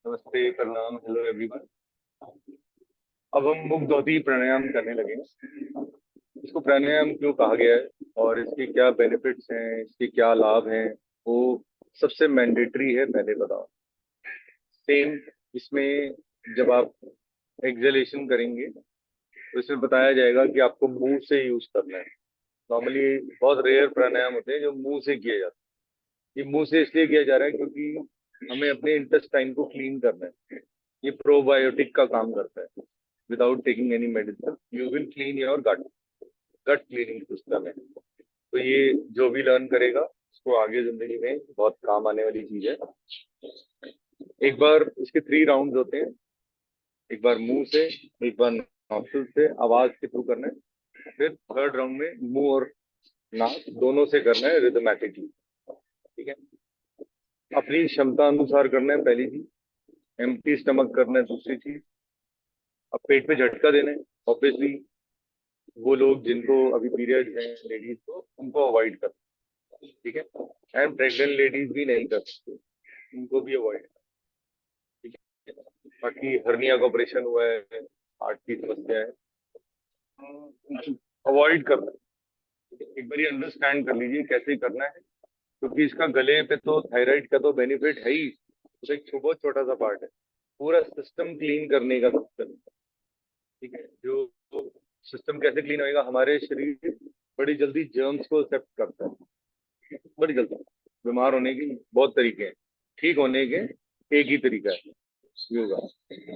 नमस्ते, प्रणाम, hello everyone. अब हम मुख धोती प्राणायाम करने लगे। इसको प्राणायाम क्यों कहा गया है और इसके क्या बेनिफिट्स हैं, इसके क्या लाभ हैं, वो सबसे मैंडेटरी है, पहले बताओ। सेम इसमें जब आप एक्सहेलेशन करेंगे तो इसमें बताया जाएगा कि आपको मुंह से यूज करना है। नॉर्मली बहुत रेयर प्राणायाम होते हैं जो मुंह से किए जाते हैं। ये मुंह से इसलिए किया जा रहा है क्योंकि हमें अपने इंटेस्टाइन को क्लीन करना है। ये प्रोबायोटिक का काम करता है। Without taking any medicine you will clean your gut. Gut cleaning system है। तो ये जो भी लर्न करेगा उसको आगे जिंदगी में बहुत काम आने वाली चीज है। एक बार इसके 3 राउंड होते हैं। एक बार मुंह से, एक बार नॉस्ट्रिल से आवाज के थ्रू करना है, फिर थर्ड राउंड में मुंह और नाक दोनों से करना है रिदमेटिकली। ठीक है। अपनी क्षमता अनुसार करना है, पहली चीज। एम्प्टी स्टमक करना है, दूसरी चीज। अब पेट पे झटका देना है। ऑब्वियसली वो लोग जिनको अभी पीरियड है, लेडीज को, उनको अवॉइड कर। ठीक है। एंड प्रेग्नेंट लेडीज भी नहीं कर सकते, उनको भी अवॉइड। ठीक है। बाकी हर्निया का ऑपरेशन हुआ है, हार्ट की समस्या है, अवॉइड करना है। एक बार अंडरस्टैंड कर लीजिए कैसे करना है, क्योंकि इसका गले पे तो थायराइड का तो बेनिफिट है ही। तो एक बहुत छोटा सा पार्ट है, पूरा सिस्टम क्लीन करने का सिस्टम। ठीक है। जो सिस्टम कैसे क्लीन होएगा, हमारे शरीर बड़ी जल्दी जर्म्स को एक्सेप्ट करता है, बड़ी जल्दी। बीमार होने के बहुत तरीके हैं, ठीक होने के एक ही तरीका है, योगा। ठीक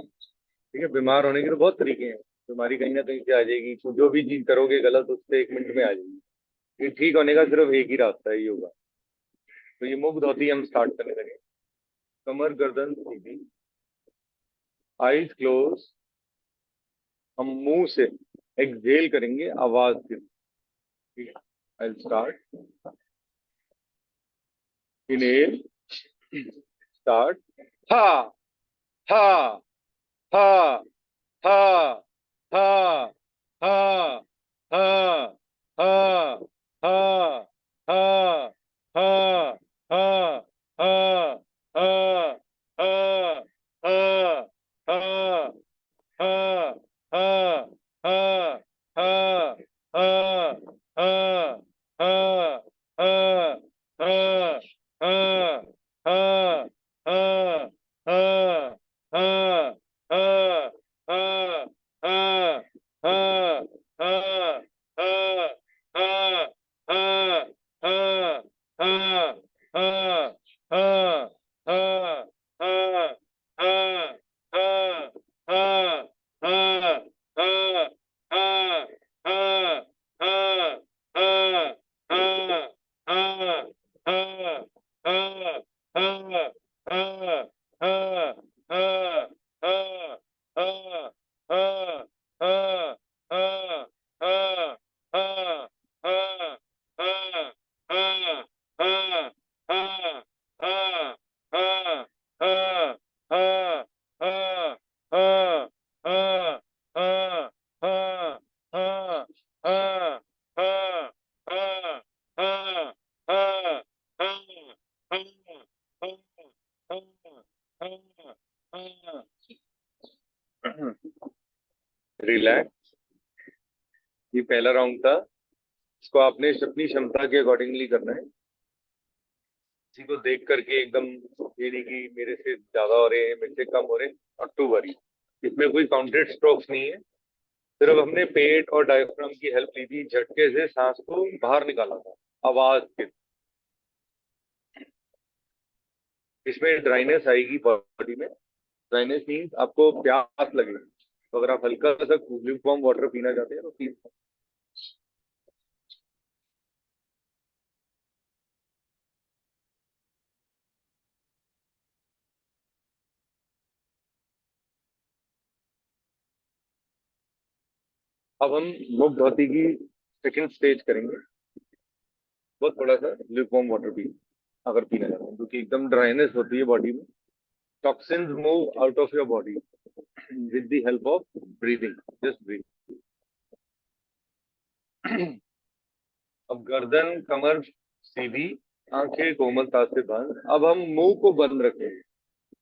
है। बीमार होने के तो बहुत तरीके हैं। बीमारी कहीं ना कहीं से आ जाएगी, तो जो भी चीज करोगे गलत, उससे 1 मिनट में आ जाएगी। ये ठीक होने का सिर्फ एक ही रास्ता है, योगा। तो ये मुख धोती हम स्टार्ट करने लगे। कमर गर्दन सीधी, आईज क्लोज। हम मुंह से एक्सहेल करेंगे आवाज के। ठीक है। I start. Inhale, start. हा हा हा हा हा हा हा हा हा हा हा हा हा रिलैक्स। ये पहला राउंड था। इसको आपने अपनी क्षमता के अकॉर्डिंगली करना है। किसी को देख करके एकदम ये नहीं कि मेरे से ज्यादा हो रहे हैं, मेरे से कम हो रहे हैं, नॉट टू वरी। इसमें कोई काउंटेड स्ट्रोक्स नहीं है। सिर्फ हमने पेट और डायफ्राम की हेल्प ली थी, झटके से सांस को बाहर निकाला था आवाज के। इसमें ड्राइनेस आएगी बॉडी में। ड्राइनेस मीन्स आपको प्यास लगेगी, तो अगर आप हल्का सा ल्यूकवार्म वाटर पीना चाहते हैं तो पी। अब हम मुख धोती की सेकंड स्टेज करेंगे। बहुत थोड़ा सा ल्यूकवार्म वाटर पी, अगर पीना चाहते हैं, क्योंकि एकदम ड्राइनेस होती है बॉडी में। Toxins move out of your body with the help of breathing. Just breathe. अब गर्दन कमर सीधी, आंखें कोमलता से बंद। अब हम मुंह को बंद रखेंगे।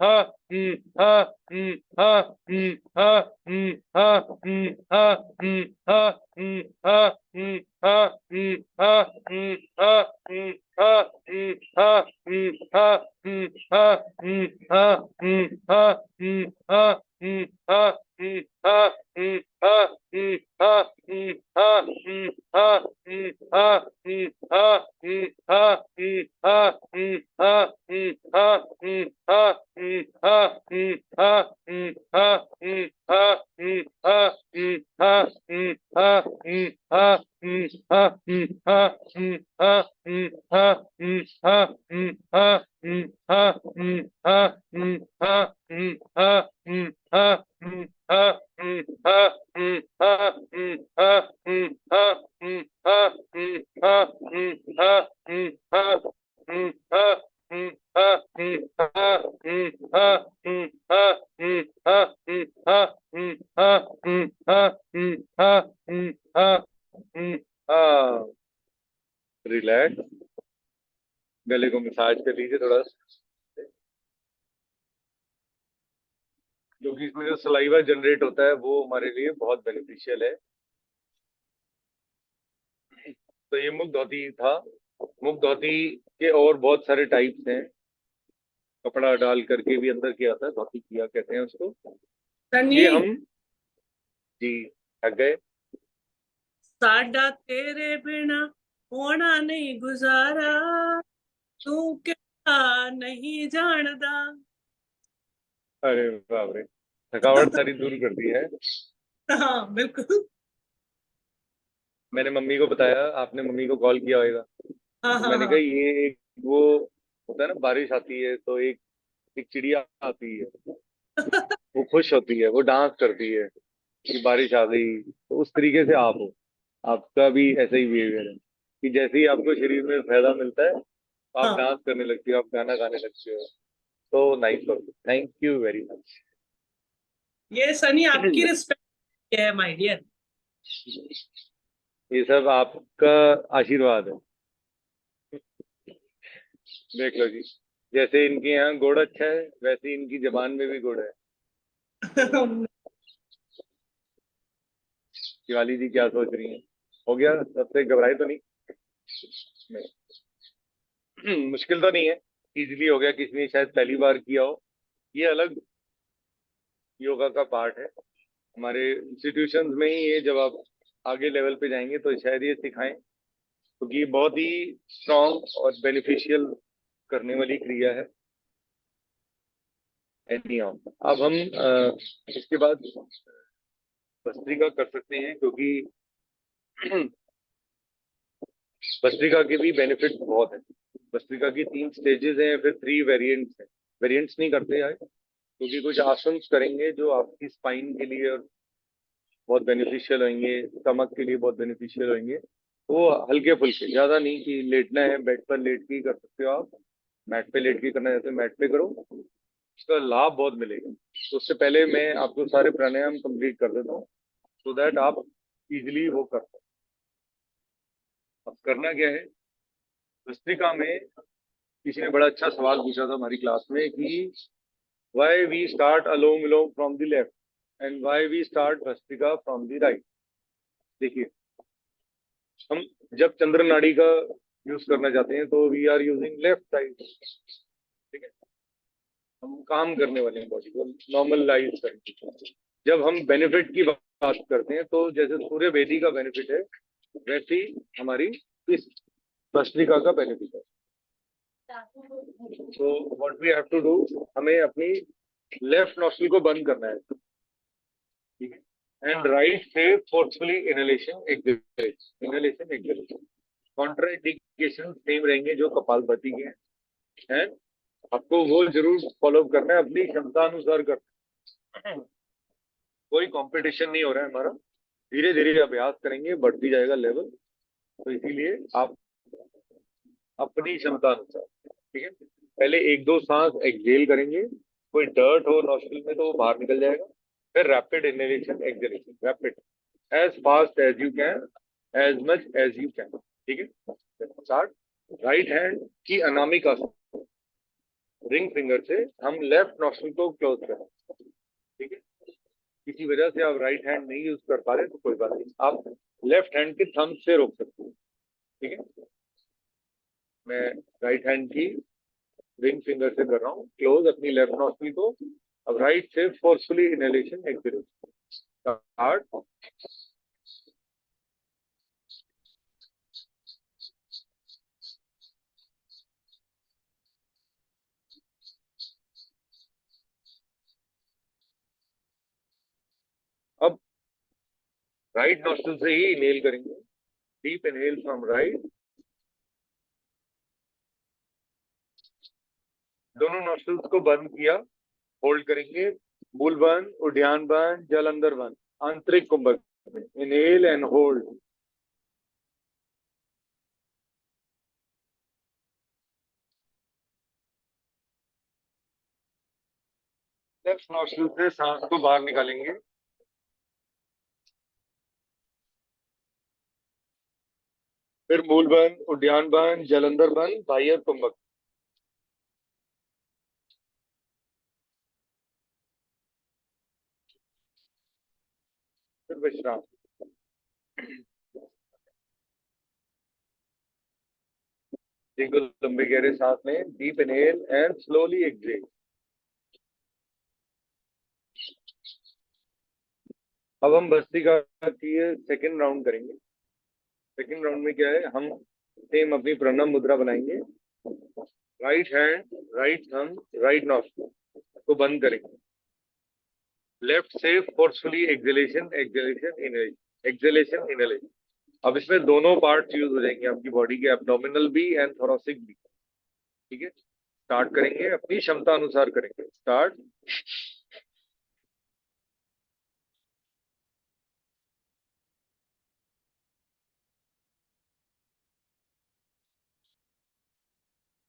ha ha ha ha ha ha ha ha ha ha ha relax, गले को मसाज कर लीजिए थोड़ा, क्योंकि इसमें जो सलाइवा जनरेट होता है वो हमारे लिए बहुत बेनिफिशियल है। तो ये मुख धोती था। मुख धोती के और बहुत सारे टाइप्स हैं। कपड़ा डाल करके भी अंदर किया था, धोती किया कहते हैं उसको। सनी, ये हम जी थक गए। साडा तेरे बिना होना नहीं गुजारा, तू क्या नहीं जानदा। अरे बाप रे, थकावट सारी दूर कर दी है। हाँ बिल्कुल। मैंने मम्मी को बताया, आपने मम्मी को कॉल किया होगा, हाँ तो हाँ मैंने कहा हाँ ये एक वो होता है ना, बारिश आती है तो एक एक चिड़िया आती है, वो खुश होती है, वो डांस करती है कि बारिश आ गई। तो उस तरीके से आप हो, आपका भी ऐसा ही बिहेवियर है कि जैसे ही आपको शरीर में फायदा मिलता है तो आप हाँ। डांस करने लगती हो, आप गाना गाने लगते हो। तो nice, thank you very much. ये सनी आपकी रिस्पेक्ट है माय डियर। ये सब आपका आशीर्वाद है। देख लो जी, जैसे इनके यहाँ गुड़ अच्छा है वैसे इनकी जबान में भी गुड़ है। शिवाली जी क्या सोच रही हैं? हो गया, सबसे घबराए तो नहीं? मुश्किल तो नहीं है, इजीली हो गया, किसी ने शायद पहली बार किया हो। ये अलग योगा का पार्ट है हमारे इंस्टीट्यूशन में ही। ये जब आप आगे लेवल पे जाएंगे तो शायद ये सिखाएं, क्योंकि ये बहुत ही स्ट्रांग और बेनिफिशियल करने वाली क्रिया है। एनीहाउ, अब हम इसके बाद भस्त्रिका कर सकते हैं, क्योंकि भस्त्रिका के भी बेनिफिट्स बहुत हैं। भस्त्रिका की 3 स्टेजेस हैं, फिर 3 वेरिएंट्स हैं। वेरिएंट्स नहीं करते यार, क्योंकि कुछ आसन करेंगे जो आपकी स्पाइन के लिए बहुत बेनिफिशियल होंगे, स्टमक के लिए बहुत बेनिफिशियल होंगे। वो हल्के फुल्के, ज्यादा नहीं कि लेटना है बेड पर लेट के ही कर सकते हो आप। मैट पे लेट के करना चाहते हो मैट पे करो, उसका लाभ बहुत मिलेगा। तो उससे पहले मैं आपको सारे प्राणायाम कंप्लीट कर देता हूँ, सो दैट आप इजिली वो कर पाओ। अब करना क्या है, भस्त्रिका में किसी ने बड़ा अच्छा सवाल पूछा था हमारी क्लास में कि why we start Anulom Vilom from the left and why we start Bhastrika from the right. देखिए, हम जब चंद्र नाड़ी का यूज करना चाहते हैं तो we are using left side, ठीक है। हम काम करने वाले हैं, बॉडी को नॉर्मलाइज करके। जब हम बेनिफिट की बात करते हैं तो जैसे सूर्य वेदी का बेनिफिट है, वैसे ही हमारी इस भस्त्रिका का बेनिफिट है। तो what we have to do, हमें अपनी लेफ्ट नॉस्ट्रिल को बंद करना है, ठीक है, एंड राइट से forcefully inhalation exhalation, inhalation exhalation. Contraindication same रहेंगे जो कपालभाति के हैं। आपको वो जरूर फॉलो करना है, अपनी क्षमता अनुसार करना है। कोई कंपटीशन नहीं हो रहा है हमारा, धीरे धीरे अभ्यास करेंगे, बढ़ती जाएगा लेवल। तो इसीलिए आप अपनी क्षमता अनुसार, ठीक है, पहले 1-2 सांस एक्सहेल करेंगे, कोई डर्ट हो नॉस्ट्रल में तो वो बाहर निकल जाएगा। फिर rapid inhalation exhalation, rapid, as fast as you can, as much as you can, ठीक है। स्टार्ट। राइट हैंड की अनामिका, रिंग फिंगर से हम लेफ्ट नॉस्ट्रिल को क्लोज करें। ठीक है, किसी वजह से आप राइट हैंड नहीं यूज कर पा रहे तो कोई बात नहीं, आप लेफ्ट हैंड के थंब से रोक सकते हैं। ठीक है, मैं राइट हैंड की रिंग फिंगर से कर रहा हूँ क्लोज अपनी लेफ्ट नॉस्ट्रिल को। अब राइट से फोर्सफुली इनहेलेशन एक्सहेलेशन स्टार्ट। अब राइट नॉस्ट्रिल से ही इनहेल करेंगे, डीप इनहेल फ्रॉम राइट, दोनों नॉस्ट्रिल्स को बंद किया, होल्ड करेंगे, मूल बंद, उद्यान बंद, जल अंदर बंद, आंतरिक कुंभक में inhale and hold. Left nostril से सांस को बाहर निकालेंगे, फिर मूल बंद, उद्यान बंद, जलंधर बंद, बाह्य कुंभक, फिर विश्राम। एक लंबे गहरे सांस लें, deep inhale and slowly exhale. अब हम भस्त्रिका की सेकेंड राउंड करेंगे। सेकेंड राउंड में क्या है, हम सेम अपनी प्रणम मुद्रा बनाएंगे, right hand, right thumb, right nostril को बंद करेंगे, लेफ्ट से forcefully exhalation exhalation inhalation exhalation inhalation. अब इसमें दोनों पार्ट यूज हो जाएंगे आपकी बॉडी के, एब्डोमिनल भी एंड थोरेसिक भी। ठीक है, स्टार्ट करेंगे, अपनी क्षमता अनुसार करेंगे, start.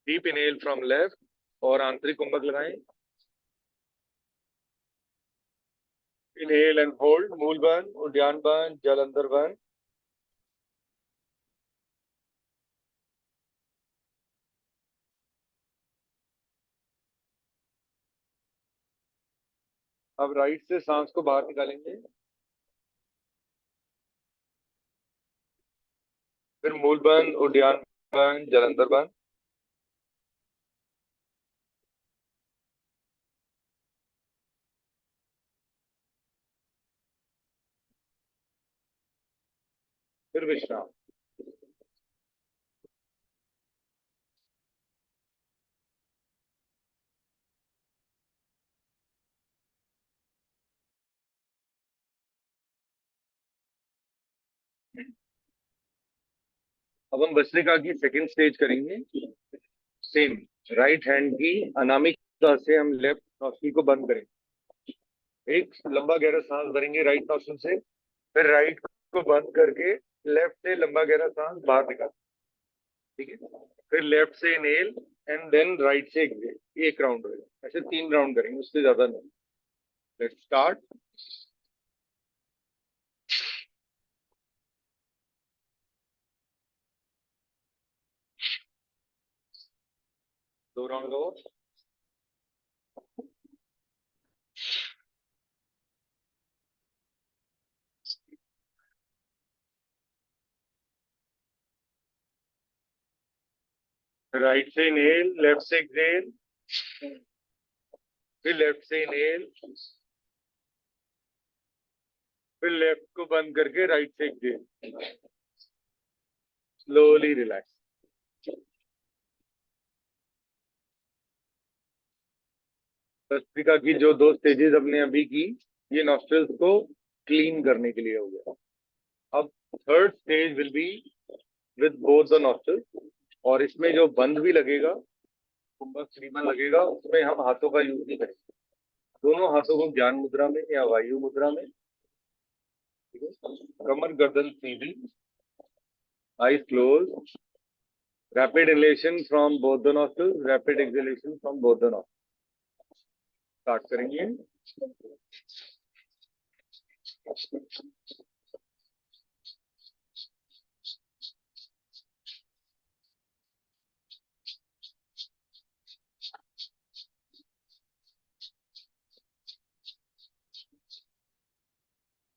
Deep inhale from left और आंतरिक कुंभक लगाएं, इनहेल एंड होल्ड, मूल बंद, उद्यान बंद, जल अंदर बंद, अब राइट से सांस को बाहर निकालेंगे, फिर मूल बंद, उद्यान बंद, जल अंदर बंद, फिर विश्राम। अब हम भस्त्रिका की सेकंड स्टेज करेंगे, सेम राइट हैंड की अनामिका से हम लेफ्ट नॉस्ट्रिल को बंद करेंगे, एक लंबा गहरा सांस भरेंगे राइट नॉस्ट्रिल से, फिर राइट को बंद करके लेफ्ट से लंबा गहरा सांस बाहर निकाल। ठीक है, फिर लेफ्ट से इनहेल एंड देन राइट से एक्सहेल, एक राउंड रहेगा, ऐसे 3 राउंड करेंगे, उससे ज्यादा नहीं। Let's start. 2 राउंड और, राइट से इनहेल, लेफ्ट से एक्सहेल, फिर लेफ्ट से इनहेल, फिर लेफ्ट को बंद करके राइट से एक्सहेल, स्लोली रिलैक्स। भस्त्रिका की जो 2 स्टेजेस हमने अभी की, ये नॉस्ट्रल्स को क्लीन करने के लिए हो गया। अब third stage will be with both the nostrils, और इसमें जो बंद भी लगेगा, कुंभक श्रीबन लगेगा, उसमें हम हाथों का यूज नहीं करेंगे, दोनों हाथों को ज्ञान मुद्रा में या वायु मुद्रा में। ठीक है, कमर गर्दन सीधी, eyes close, rapid inhalation from both the nostrils, rapid exhalation from both the nostrils. Start करेंगे।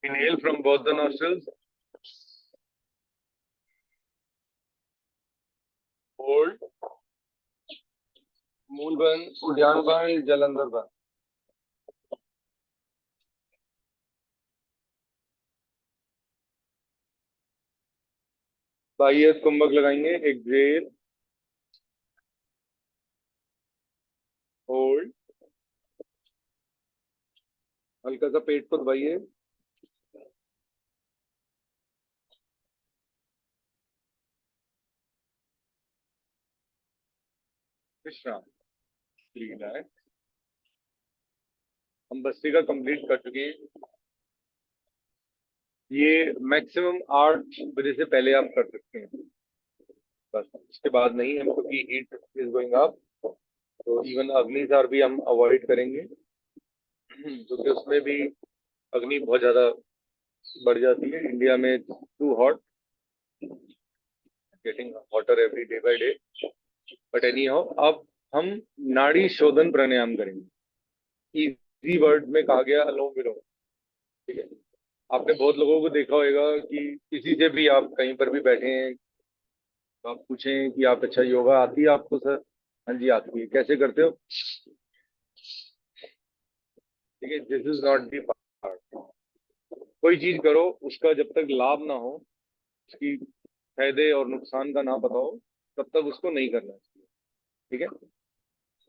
Inhale from both the nostrils. Hold. मूल बंद, उद्यान बंद, जलंधर बंद. बाह्य कुंभक लगाएंगे. एक्सेल. होल्ड. हल्का सा पेट को दबाइए. विश्राम. रिलैक्स. हम भस्त्रिका कंप्लीट कर चुके हैं. ये मैक्सिमम 8 बजे से पहले आप कर सकते हैं. बस इसके बाद नहीं है, क्योंकि हीट इज गोइंग अप. तो इवन अग्निसार भी हम अवॉइड करेंगे, क्योंकि उसमें भी अग्नि बहुत ज्यादा बढ़ जाती है. इंडिया में too hot, getting hotter every day by day. But anyhow, अब हम नाड़ी शोधन प्राणायाम करेंगे. इजी वर्ड में कहा गया अनुलोम विलोम. ठीक है. आपने बहुत लोगों को देखा होगा कि किसी से भी आप कहीं पर भी बैठे हैं तो आप पूछें कि आप अच्छा योगा आती है आपको सर? हाँ जी आती है. कैसे करते हो? ठीक है. This is not the part. कोई चीज करो, उसका जब तक लाभ ना हो, उसकी फायदे और नुकसान का ना पता हो, तब तक उसको नहीं करना चाहिए. ठीक है.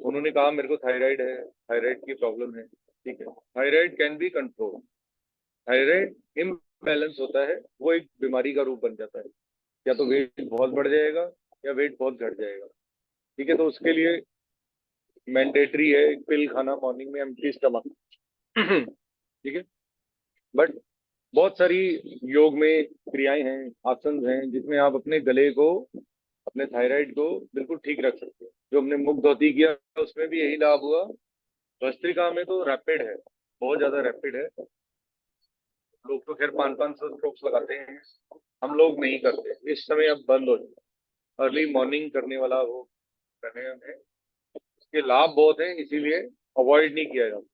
उन्होंने कहा मेरे को थायराइड है, थायराइड की प्रॉब्लम है. ठीक है. Thyroid can be control. Thyroid imbalance होता है, वो एक बीमारी का रूप बन जाता है. या तो वेट बहुत बढ़ जाएगा या वेट बहुत घट जाएगा. ठीक है. तो उसके लिए मैंडेटरी है एक पिल खाना मॉर्निंग में एम्प्टी स्टमक. ठीक है. बट बहुत सारी योग में क्रियाएं हैं, आसन हैं, जिसमें आप अपने गले को, अपने थायराइड को बिल्कुल ठीक रख सकते हो. जो हमने मुख धोती किया उसमें भी यही लाभ हुआ. भस्त्रिका में तो रैपिड है, बहुत ज्यादा रैपिड है. लोग तो खैर 500-500 स्ट्रोक्स लगाते हैं, हम लोग नहीं करते. इस समय अब बंद हो जाए. अर्ली मॉर्निंग करने वाला वो करने में इसके लाभ बहुत हैं, इसीलिए अवॉइड नहीं किया जाता.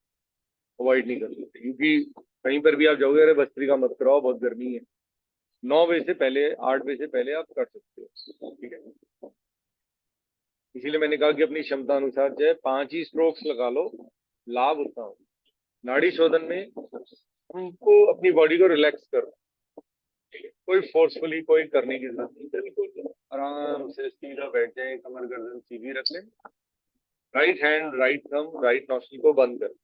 अवॉइड नहीं कर सकते, क्योंकि कहीं पर भी आप जाओगे, अरे भस्त्रिका मत कराओ बहुत गर्मी है. 9 बजे से पहले, 8 बजे से पहले आप कर सकते हो. ठीक है. इसीलिए मैंने कहा कि अपनी क्षमता अनुसार चाहे 5 ही स्ट्रोक्स लगा लो, लाभ उतना हो. नाड़ी शोधन में हमको अपनी बॉडी को रिलैक्स करो. ठीक है. कोई फोर्सफुली कोई करने की जरूरत नहीं. बिल्कुल आराम से सीधा बैठ जाए, कमर गर्दन सीधी रख लें. Right hand, right thumb, right nostril को बंद कर.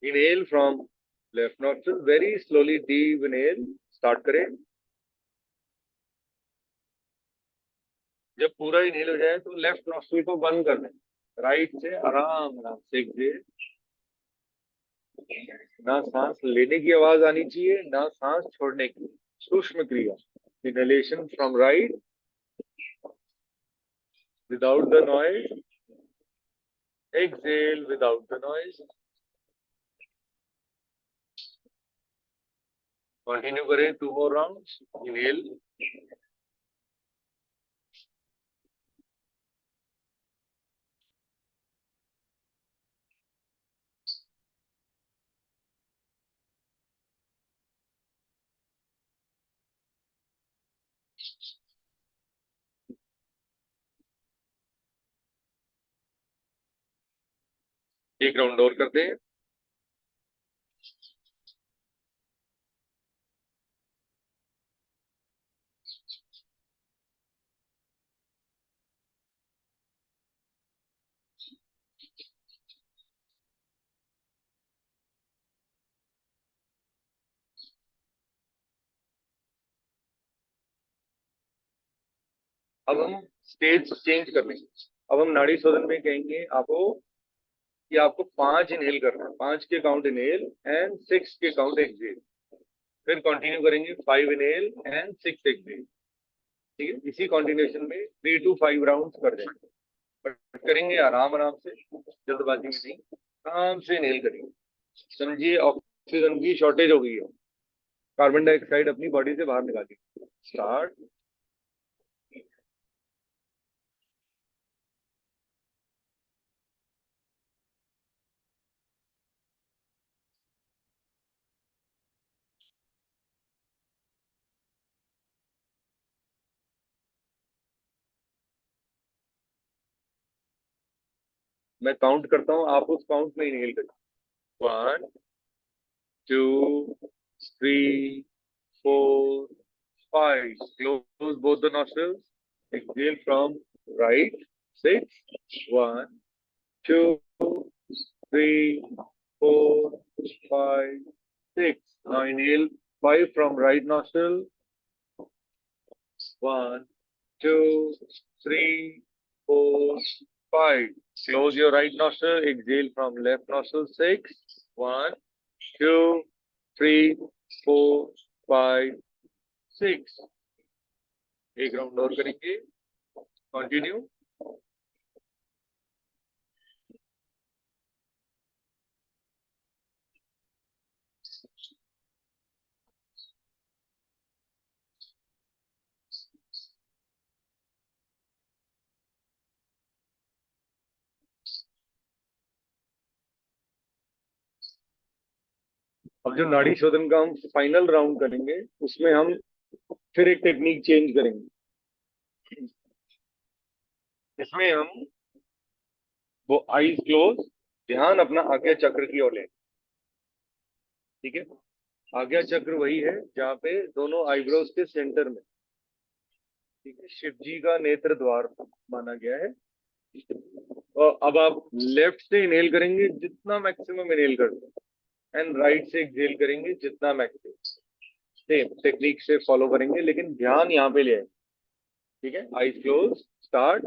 Inhale from left nostril, very slowly deep inhale start करें. जब पूरा इनहेल हो जाए तो लेफ्ट नॉस्ट्रिल को बंद कर दें. राइट से आराम आराम से एक्सेल. ना सांस लेने की आवाज आनी चाहिए, ना सांस छोड़ने की. सूक्ष्म क्रिया. Inhalation from right without the noise. Exhale without the noise. Continue करें 2 more rounds. इनहेल. एक राउंड और करते हैं. अब हम स्टेज चेंज कर लेंगे. अब हम नाड़ी शोधन में कहेंगे आपको कि आपको 5 इनहेल करना है. 5 के काउंट इनहेल एंड 6 के काउंट एक्सेल. फिर कंटिन्यू करेंगे 5 इनहेल एंड 6 एक्सेल. ठीक है. इसी कॉन्टिन्यूशन में 3 to 5 राउंड कर देंगे. बट करेंगे आराम आराम से, जल्दबाजी में नहीं. आराम से इनहेल करेंगे. समझिए ऑक्सीजन की शॉर्टेज हो गई है, कार्बन डाइऑक्साइड अपनी बॉडी से बाहर निकालिए. स्टार्ट. मैं काउंट करता हूँ, आप उस काउंट में इनहेल करें। 1 2 3 4 5. Close both the nostrils. Exhale from right. 6. 1 2 3 4 5 6. Now inhale 5 from right nostril. 1 2 3 4 5. Close your right nostril. Exhale from left nostril. 6. 1 2 3 4 5 6. एक राउंड और करेंगे। कंटिन्यू। अब जो नाड़ी शोधन का हम फाइनल राउंड करेंगे, उसमें हम फिर एक टेक्निक चेंज करेंगे। इसमें हम वो आईज क्लोज, ध्यान अपना आज्ञा चक्र की ओर लें। ठीक है, आज्ञा चक्र वही है जहाँ पे दोनों आईब्रोज के सेंटर में, ठीक है, शिव जी का नेत्र द्वार माना गया है। और अब आप लेफ्ट से इनहेल करेंगे जितना मैक्सिमम इनहेल कर सकते, एंड राइट से एक्सहेल करेंगे जितना मैक्सिमम। सेम टेक्निक से फॉलो करेंगे, लेकिन ध्यान यहाँ पे ले आए। ठीक है, आईज क्लोज, स्टार्ट।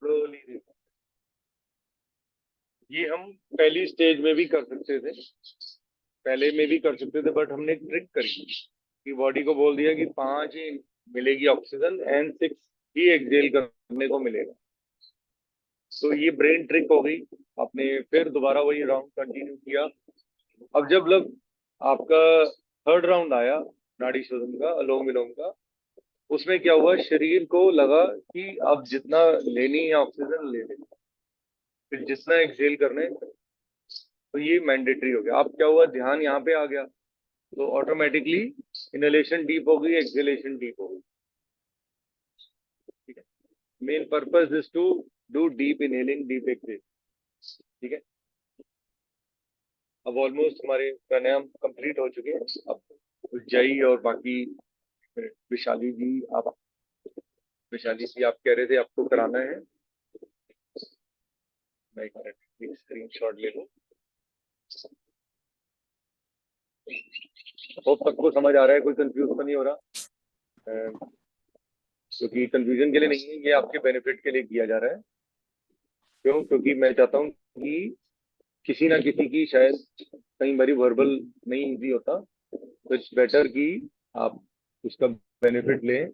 स्लोली। ये हम पहली स्टेज में भी कर सकते थे, पहले में भी कर सकते थे, बट हमने एक ट्रिक करी कि बॉडी को बोल दिया कि 5 ही मिलेगी ऑक्सीजन एंड 6 ही एक्सहेल करने को मिलेगा। तो ये ब्रेन ट्रिक हो गई। आपने फिर दोबारा वही राउंड कंटिन्यू किया। अब जब लग आपका थर्ड राउंड आया नाड़ी शोधन का, अनुलोम विलोम का, उसमें क्या हुआ, शरीर को लगा कि अब जितना लेनी है ऑक्सीजन ले ले, फिर जितना एक्सहेल करने, तो ये मैंडेटरी हो गया। अब क्या हुआ, ध्यान यहाँ पे आ गया, तो ऑटोमेटिकली इनहेलेशन डीप हो गई, एक्सहेलेशन डीप हो गई। ठीक है, main purpose is to do deep inhaling, deep exhale. ठीक है, अब ऑलमोस्ट हमारे प्राणायाम कंप्लीट हो चुके हैं। अब जय और बाकी विशाली जी, आप विशाली जी आप कह रहे थे आपको कराना है, मैं एक मिनट स्क्रीन शॉट ले लूं। होप सबको समझ आ रहा है, कोई कंफ्यूज तो नहीं हो रहा, क्योंकि कंफ्यूजन के लिए नहीं है, ये आपके बेनिफिट के लिए किया जा रहा है। क्यों? क्योंकि मैं चाहता हूँ कि किसी ना किसी की शायद कई बारी वर्बल नहीं इजी होता, तो इट्स बेटर कि आप उसका बेनिफिट लें।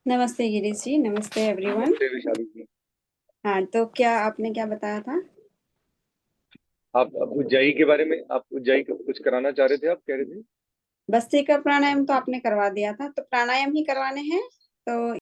नमस्ते गिरीश जी, नमस्ते एवरीवन। नमस्ते विशाली जी। हाँ, तो क्या आपने क्या बताया था? आप उज्जाई के बारे में, आप उज्जाई कुछ कराना चाह रहे थे, आप कह रहे थे। भस्त्रिका प्राणायाम तो आपने करवा दिया था, तो प्राणायाम ही करवाने हैं। तो